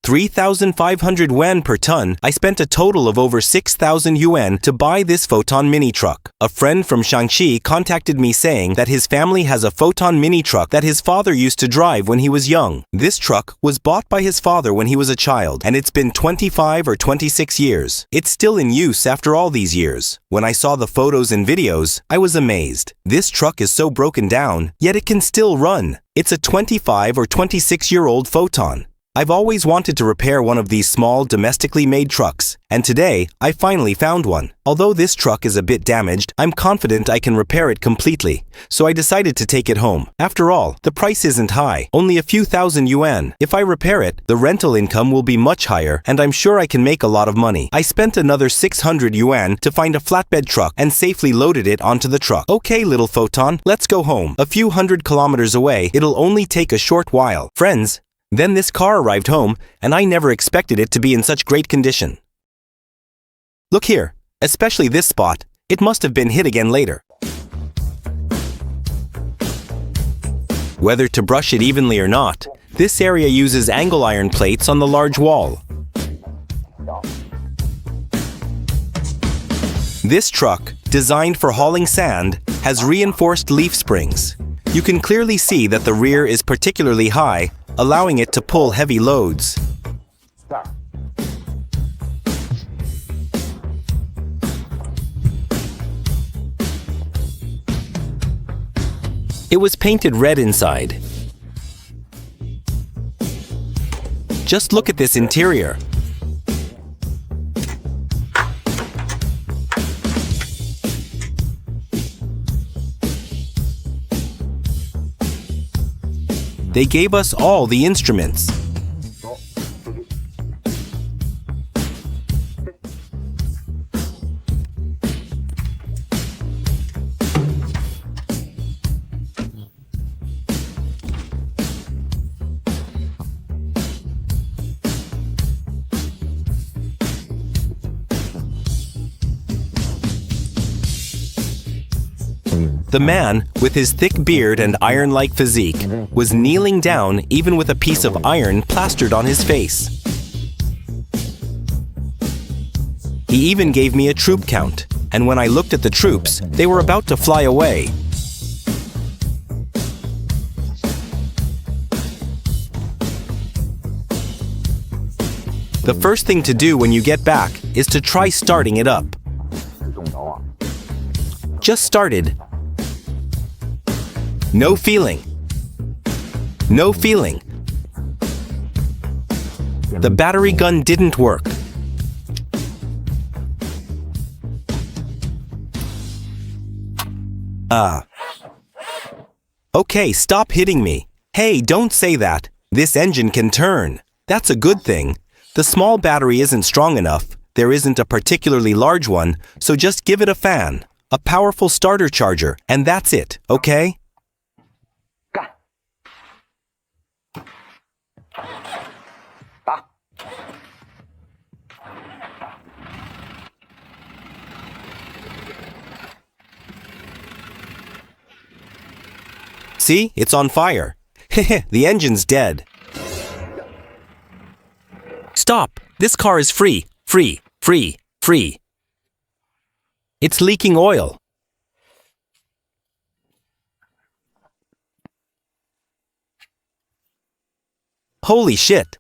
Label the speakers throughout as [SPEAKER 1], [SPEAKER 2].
[SPEAKER 1] 3,500 yuan per ton, I spent a total of over 6,000 yuan to buy this Foton mini truck. A friend from Shaanxi contacted me saying that his family has a Foton mini truck that his father used to drive when he was young. This truck was bought by his father when he was a child, and it's been 25 or 26 years. It's still in use after all these years. When I saw the photos and videos, I was amazed. This truck is so broken down, yet it can still run. It's a 25 or 26-year-old Foton. I've always wanted to repair one of these small, domestically made trucks, and today, I finally found one. Although this truck is a bit damaged, I'm confident I can repair it completely, so I decided to take it home. After all, the price isn't high, only a few thousand yuan. If I repair it, the rental income will be much higher, and I'm sure I can make a lot of money. I spent another 600 yuan to find a flatbed truck and safely loaded it onto the truck. Okay, little Foton, let's go home. A few hundred kilometers away, it'll only take a short while. Friends, then this car arrived home, and I never expected it to be in such great condition. Look here, especially this spot. It must have been hit again later. Whether to brush it evenly or not, this area uses angle iron plates on the large wall. This truck, designed for hauling sand, has reinforced leaf springs. You can clearly see that the rear is particularly high, allowing it to pull heavy loads. It was painted red inside. Just look at this interior. They gave us all the instruments. The man, with his thick beard and iron-like physique, was kneeling down even with a piece of iron plastered on his face. He even gave me a troop count, and when I looked at the troops, they were about to fly away. The first thing to do when you get back is to try starting it up. Just started. No feeling. No feeling. The battery gun didn't work. Okay, stop hitting me. Hey, don't say that. This engine can turn. That's a good thing. The small battery isn't strong enough. There isn't a particularly large one, so just give it a fan, a powerful starter charger, and that's it, okay? See, it's on fire. The engine's dead. Stop! This car is free. Free. Free. Free. It's leaking oil. Holy shit!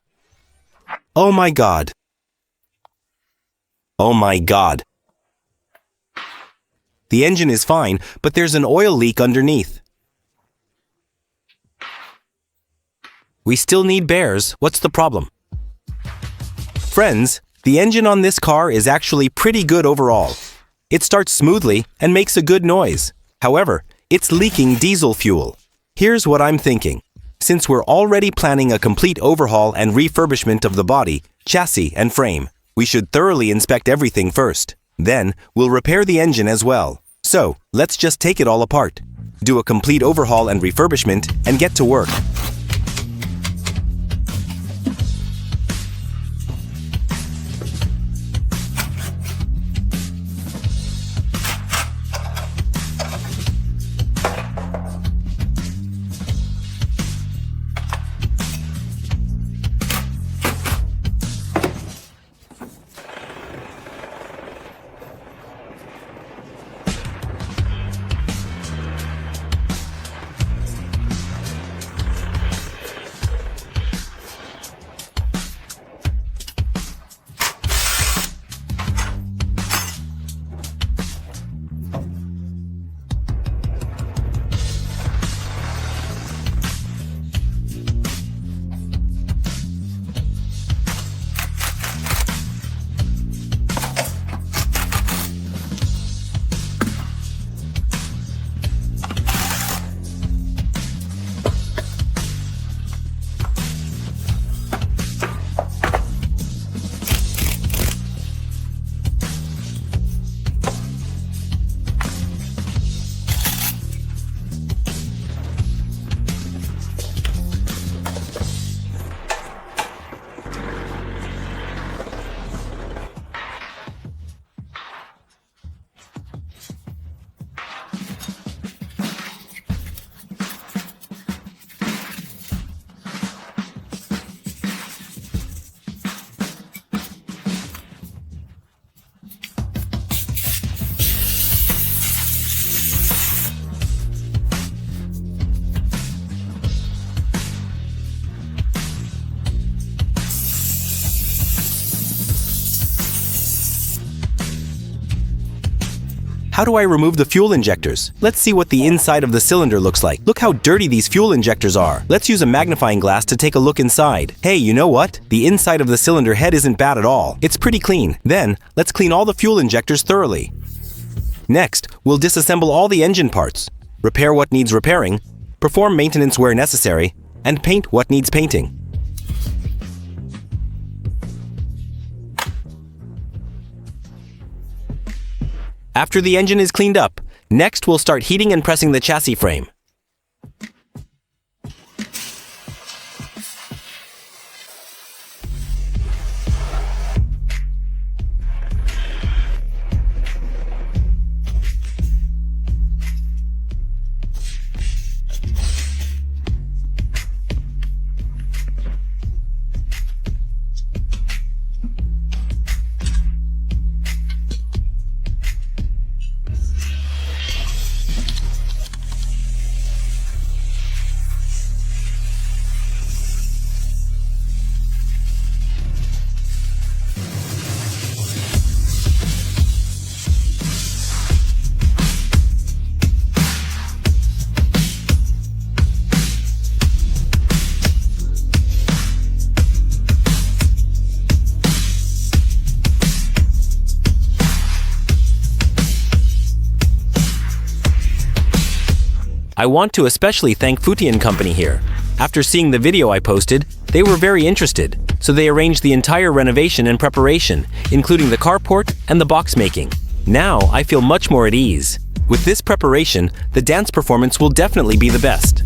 [SPEAKER 1] Oh my God. Oh my God. The engine is fine, but there's an oil leak underneath. We still need bears. What's the problem? Friends, the engine on this car is actually pretty good overall. It starts smoothly and makes a good noise. However, it's leaking diesel fuel. Here's what I'm thinking. Since we're already planning a complete overhaul and refurbishment of the body, chassis, and frame, we should thoroughly inspect everything first. Then, we'll repair the engine as well. So, let's just take it all apart, do a complete overhaul and refurbishment, and get to work. How do I remove the fuel injectors? Let's see what the inside of the cylinder looks like. Look how dirty these fuel injectors are. Let's use a magnifying glass to take a look inside. Hey, you know what? The inside of the cylinder head isn't bad at all. It's pretty clean. Then, let's clean all the fuel injectors thoroughly. Next, we'll disassemble all the engine parts, repair what needs repairing, perform maintenance where necessary, and paint what needs painting. After the engine is cleaned up, next we'll start heating and pressing the chassis frame. I want to especially thank Foton Company here. After seeing the video I posted, they were very interested, so they arranged the entire renovation and preparation, including the carport and the box making. Now I feel much more at ease. With this preparation, the dance performance will definitely be the best.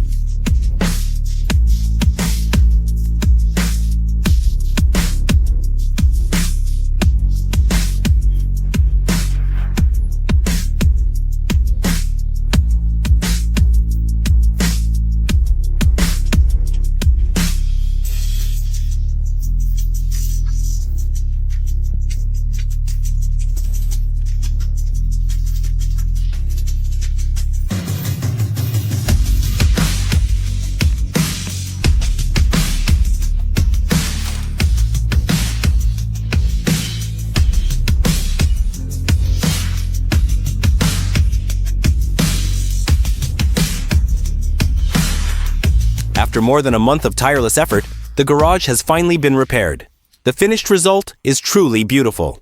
[SPEAKER 1] After more than a month of tireless effort, the garage has finally been repaired. The finished result is truly beautiful.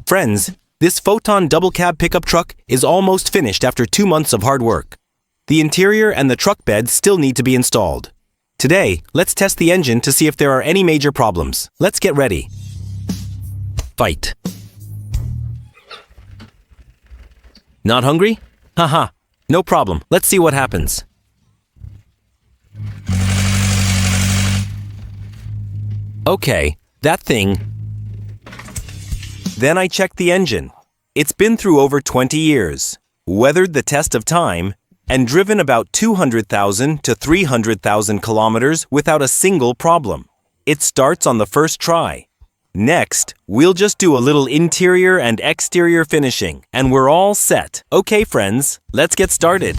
[SPEAKER 1] Friends, this Foton double cab pickup truck is almost finished after 2 months of hard work. The interior and the truck bed still need to be installed. Today, let's test the engine to see if there are any major problems. Let's get ready. Fight. Not hungry? Haha, no problem. Let's see what happens. Okay, that thing. Then I checked the engine. It's been through over 20 years, weathered the test of time, and driven about 200,000 to 300,000 kilometers without a single problem. It starts on the first try. Next, we'll just do a little interior and exterior finishing, and we're all set. Okay, friends, let's get started.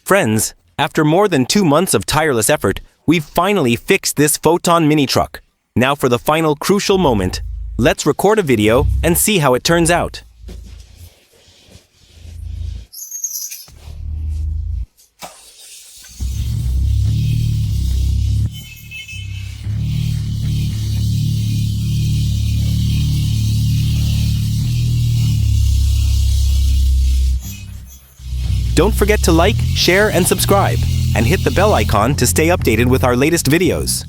[SPEAKER 1] Friends, after more than 2 months of tireless effort, we've finally fixed this Foton mini truck. Now for the final crucial moment, let's record a video and see how it turns out. Don't forget to like, share, and subscribe, and hit the bell icon to stay updated with our latest videos.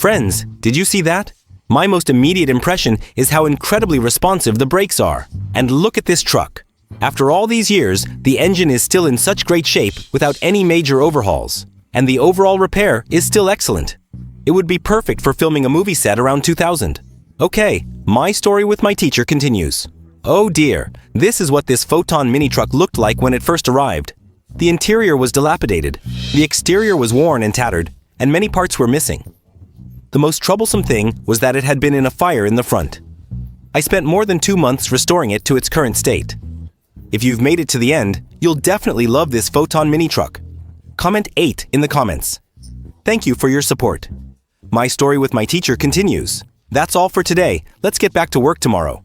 [SPEAKER 1] Friends, did you see that? My most immediate impression is how incredibly responsive the brakes are. And look at this truck. After all these years, the engine is still in such great shape without any major overhauls. And the overall repair is still excellent. It would be perfect for filming a movie set around 2000. Okay, my story with my teacher continues. Oh dear, this is what this Foton mini truck looked like when it first arrived. The interior was dilapidated, the exterior was worn and tattered, and many parts were missing. The most troublesome thing was that it had been in a fire in the front. I spent more than 2 months restoring it to its current state. If you've made it to the end, you'll definitely love this Foton mini truck. Comment 8 in the comments. Thank you for your support. My story with my teacher continues. That's all for today. Let's get back to work tomorrow.